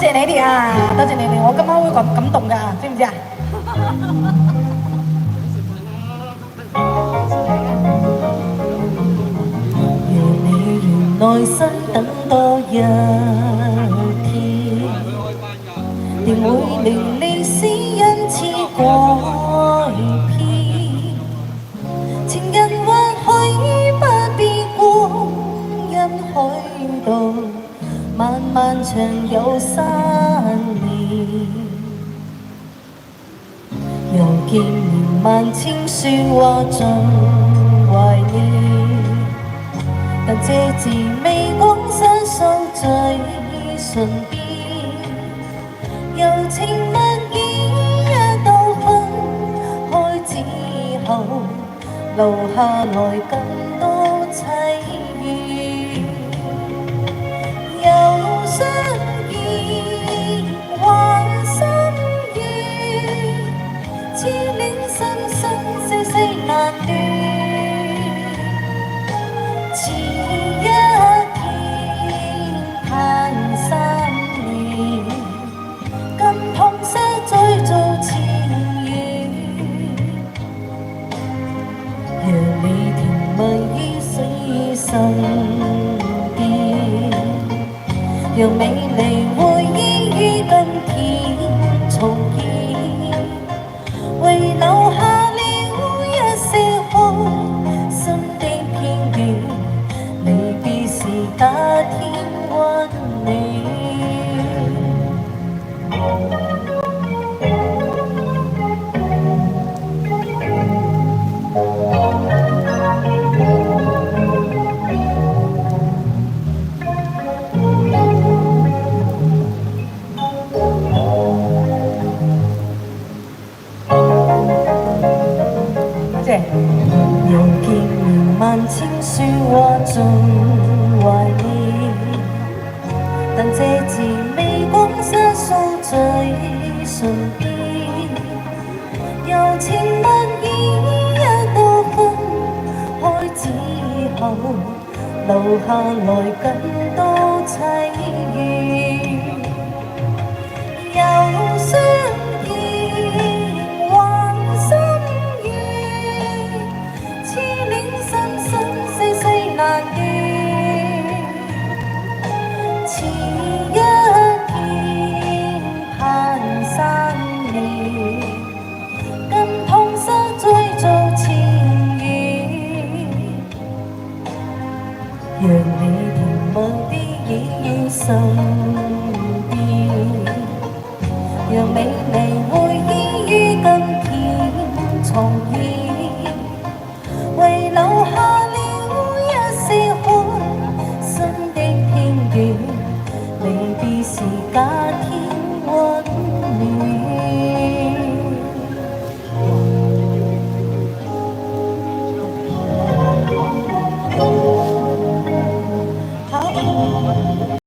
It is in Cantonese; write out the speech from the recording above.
謝你哋啊，多謝你哋，我今晚會咁感動㗎，知唔知啊？讓你用耐心等多一天，定會令你私恩賜改變。情人或許不必光陰虛度，漫漫長有3年。又見面萬千説話盡懷念，但這字未講失訴最唇邊，柔情蜜意一到分開之後，留下來更多凄怨。又相見還心軟，痴戀生生世世難斷。遲一天盼3年，更痛失再做前緣。讓你甜蜜於死身邊，讓美麗回憶於今天重現，為留下了一些開心的片段，離別時那天溫暖。又見面萬千説話盡懷念，但這字未講失訴最唇邊。柔情蜜意一到分開之後，留下來更多凄怨。又相見還心軟，痴戀生生世世難斷。遲一天盼3年，更痛失再做前緣。讓你甜蜜的依於身邊，讓美麗回憶於今天重現，為留下了一些開心的片段，離別時假天